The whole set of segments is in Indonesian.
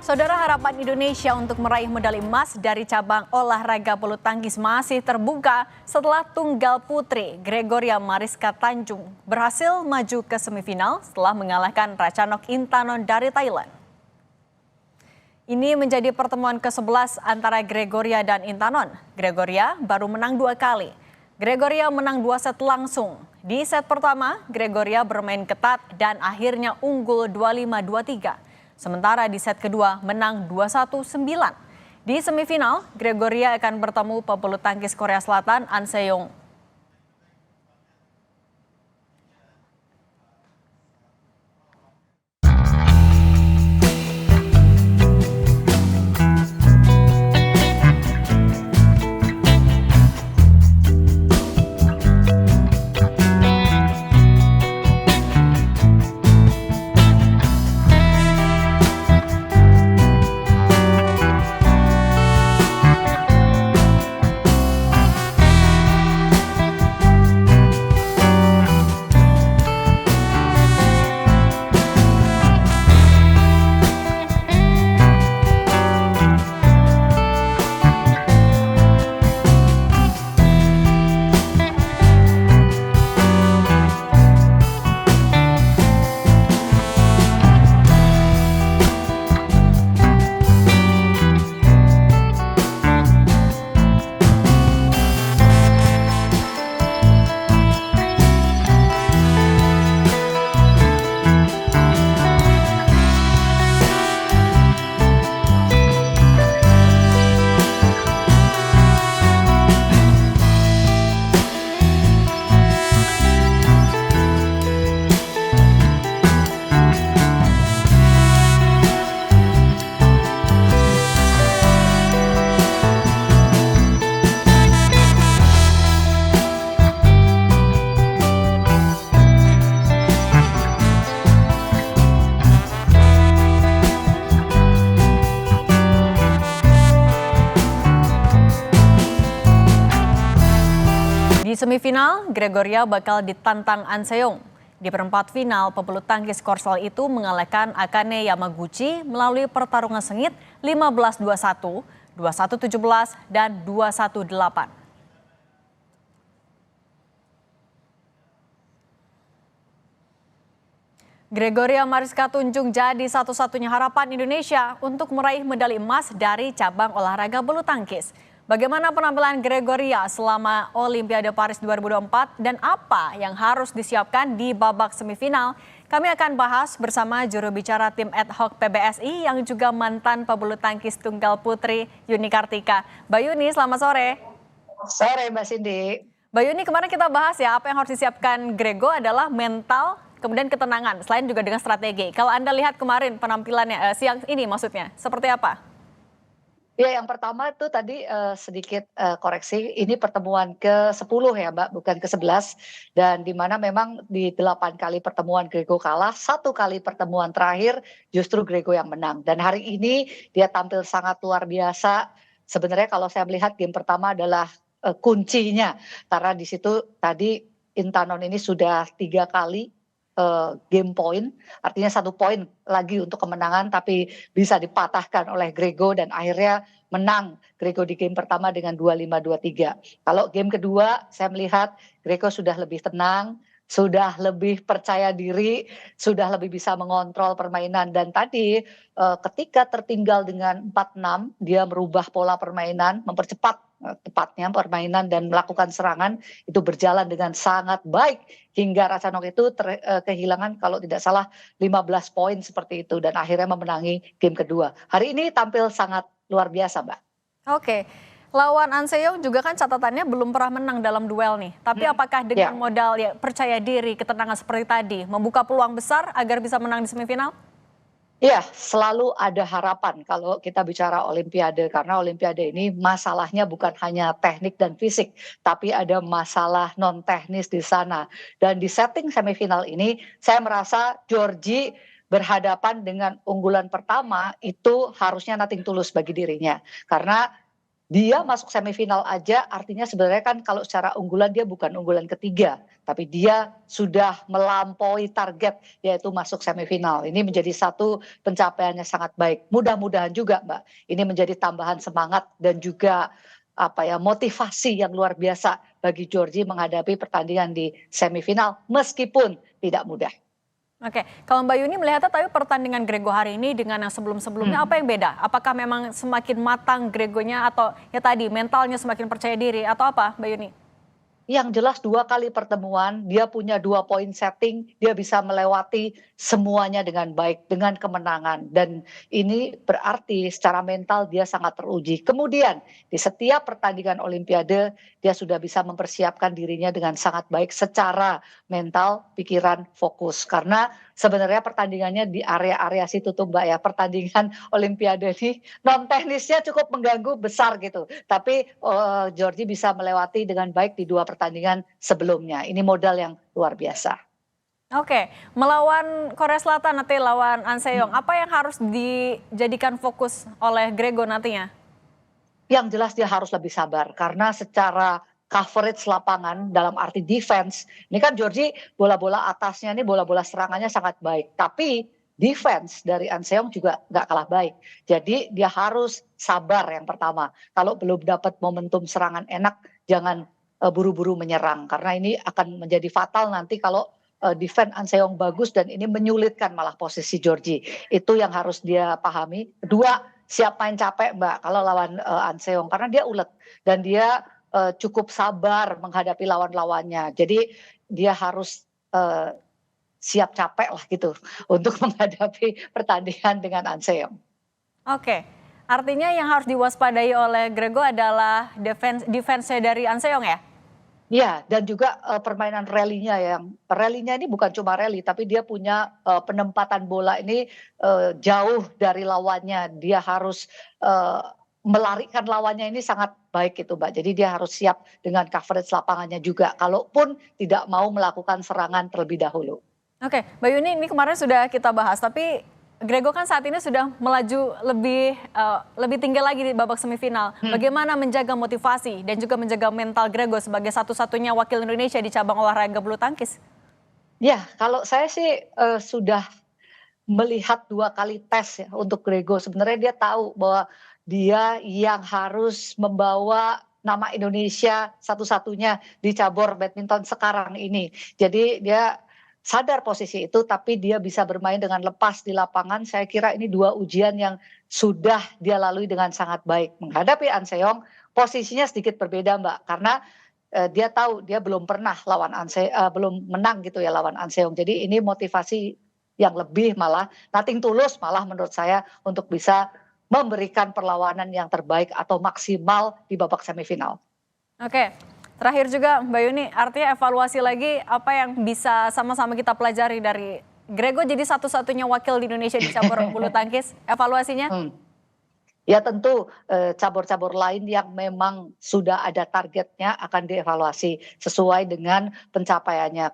Saudara, harapan Indonesia untuk meraih medali emas dari cabang olahraga bulu tangkis masih terbuka setelah tunggal putri Gregoria Mariska Tanjung berhasil maju ke semifinal setelah mengalahkan Ratchanok Intanon dari Thailand. Ini menjadi pertemuan ke-11 antara Gregoria dan Intanon. Gregoria baru menang 2 kali. Gregoria menang 2 set langsung. Di set pertama, Gregoria bermain ketat dan akhirnya unggul 25-23. Sementara di set kedua menang 21-9. Di semifinal, Gregoria akan bertemu pebulu tangkis Korea Selatan An Se-young. Di semifinal, Gregoria bakal ditantang An Se-young. Di perempat final, pebulu tangkis Korsel itu mengalahkan Akane Yamaguchi melalui pertarungan sengit 15-21, 21-17, dan 21-8. Gregoria Mariska Tanjung jadi satu-satunya harapan Indonesia untuk meraih medali emas dari cabang olahraga bulu tangkis. Bagaimana penampilan Gregoria selama Olimpiade Paris 2024 dan apa yang harus disiapkan di babak semifinal? Kami akan bahas bersama juru bicara tim ad hoc PBSI yang juga mantan pebulu tangkis tunggal putri Yuni Kartika. Mbak Yuni, selamat sore. Sore Mbak Cindy. Mbak Yuni, kemarin kita bahas ya apa yang harus disiapkan Grego adalah mental, kemudian ketenangan, selain juga dengan strategi. Kalau Anda lihat kemarin penampilannya, siang ini maksudnya, seperti apa? Ya, yang pertama itu tadi sedikit koreksi, ini pertemuan ke-10 ya Mbak, bukan ke-11. Dan di mana memang di 8 kali pertemuan Grego kalah, 1 kali pertemuan terakhir justru Grego yang menang. Dan hari ini dia tampil sangat luar biasa. Sebenarnya kalau saya melihat game pertama adalah kuncinya, karena di situ tadi Intanon ini sudah 3 kali game point, artinya 1 poin lagi untuk kemenangan, tapi bisa dipatahkan oleh Grego dan akhirnya menang Grego di game pertama dengan 25-23. Kalau game kedua saya melihat Grego sudah lebih tenang, sudah lebih percaya diri, sudah lebih bisa mengontrol permainan, dan tadi ketika tertinggal dengan 4-6 dia merubah pola permainan, mempercepat tepatnya permainan dan melakukan serangan, itu berjalan dengan sangat baik hingga Ratchanok itu kehilangan kalau tidak salah 15 poin seperti itu dan akhirnya memenangi game kedua. Hari ini tampil sangat luar biasa, Mbak. Oke, lawan An Se-young juga kan catatannya belum pernah menang dalam duel nih. Tapi apakah dengan modal ya percaya diri, ketenangan seperti tadi, membuka peluang besar agar bisa menang di semifinal? Iya, selalu ada harapan kalau kita bicara Olimpiade, karena Olimpiade ini masalahnya bukan hanya teknik dan fisik, tapi ada masalah non teknis di sana. Dan di setting semifinal ini, saya merasa Georgie berhadapan dengan unggulan pertama itu harusnya nothing tulus bagi dirinya. Karena Dia masuk semifinal aja artinya sebenarnya kan kalau secara unggulan dia bukan unggulan ketiga, tapi dia sudah melampaui target yaitu masuk semifinal. Ini menjadi satu pencapaiannya sangat baik. Mudah-mudahan juga Mbak, ini menjadi tambahan semangat dan juga motivasi yang luar biasa bagi Georgie menghadapi pertandingan di semifinal meskipun tidak mudah. Oke, kalau Mbak Yuni melihatnya tapi pertandingan Grego hari ini dengan yang sebelum-sebelumnya apa yang beda? Apakah memang semakin matang Gregonya atau ya tadi mentalnya semakin percaya diri atau apa Mbak Yuni? Yang jelas 2 kali pertemuan, dia punya 2 poin setting, dia bisa melewati semuanya dengan baik, dengan kemenangan. Dan ini berarti secara mental dia sangat teruji. Kemudian di setiap pertandingan olimpiade, dia sudah bisa mempersiapkan dirinya dengan sangat baik secara mental, pikiran, fokus. Karena sebenarnya pertandingannya di area-area situ tuh Mbak ya, pertandingan olimpiade ini non teknisnya cukup mengganggu besar gitu. Tapi Georgie bisa melewati dengan baik di 2 pertandingan sebelumnya. Ini modal yang luar biasa. Oke, melawan Korea Selatan nanti lawan An Se-young, apa yang harus dijadikan fokus oleh Grego nantinya? Yang jelas dia harus lebih sabar karena secara coverage lapangan dalam arti defense, ini kan Georgie bola-bola atasnya ini bola-bola serangannya sangat baik, tapi defense dari An Se-young juga nggak kalah baik. Jadi dia harus sabar yang pertama. Kalau belum dapat momentum serangan enak, jangan buru-buru menyerang karena ini akan menjadi fatal nanti kalau defense An Se-young bagus dan ini menyulitkan malah posisi Georgie. Itu yang harus dia pahami. Kedua, siap main capek Mbak kalau lawan An Se-young karena dia ulet dan dia cukup sabar menghadapi lawan-lawannya. Jadi dia harus siap capek lah gitu untuk menghadapi pertandingan dengan An Se-young. Oke, artinya yang harus diwaspadai oleh Grego adalah defense-nya dari An Se-young ya? Iya, dan juga permainan rally-nya ini bukan cuma rally, tapi dia punya penempatan bola ini jauh dari lawannya. Dia harus melarikan lawannya ini sangat baik itu Mbak. Jadi dia harus siap dengan coverage lapangannya juga. Kalaupun tidak mau melakukan serangan terlebih dahulu. Oke, Mbak Yuni ini kemarin sudah kita bahas, tapi Grego kan saat ini sudah melaju lebih tinggi lagi di babak semifinal. Bagaimana menjaga motivasi dan juga menjaga mental Grego sebagai satu-satunya wakil Indonesia di cabang olahraga bulu tangkis? Ya, kalau saya sih sudah melihat 2 kali tes ya untuk Grego. Sebenarnya dia tahu bahwa dia yang harus membawa nama Indonesia satu-satunya di cabur badminton sekarang ini. Jadi dia sadar posisi itu, tapi dia bisa bermain dengan lepas di lapangan. Saya kira ini 2 ujian yang sudah dia lalui dengan sangat baik. Menghadapi An Se-young, posisinya sedikit berbeda Mbak, karena dia tahu dia belum pernah belum menang gitu ya lawan An Se-young. Jadi ini motivasi yang lebih malah nothing tulus malah menurut saya untuk bisa memberikan perlawanan yang terbaik atau maksimal di babak semifinal. Oke, terakhir juga Mbak Yuni, artinya evaluasi lagi apa yang bisa sama-sama kita pelajari dari Grego jadi satu-satunya wakil di Indonesia di cabur bulu tangkis, evaluasinya? Ya tentu cabur-cabur lain yang memang sudah ada targetnya akan dievaluasi sesuai dengan pencapaiannya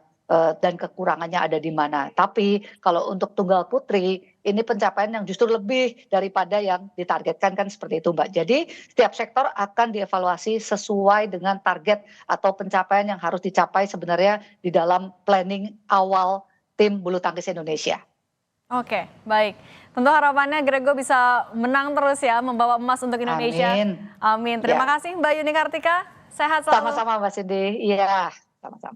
dan kekurangannya ada di mana. Tapi kalau untuk tunggal putri ini pencapaian yang justru lebih daripada yang ditargetkan kan seperti itu Mbak. Jadi setiap sektor akan dievaluasi sesuai dengan target atau pencapaian yang harus dicapai sebenarnya di dalam planning awal tim bulu tangkis Indonesia. Oke, baik. Tentu harapannya Grego bisa menang terus ya, membawa emas untuk Indonesia. Amin. Amin. Terima kasih Mbak Yuni Kartika. Sehat selalu. Sama-sama Mbak Cindy. Iya, sama-sama.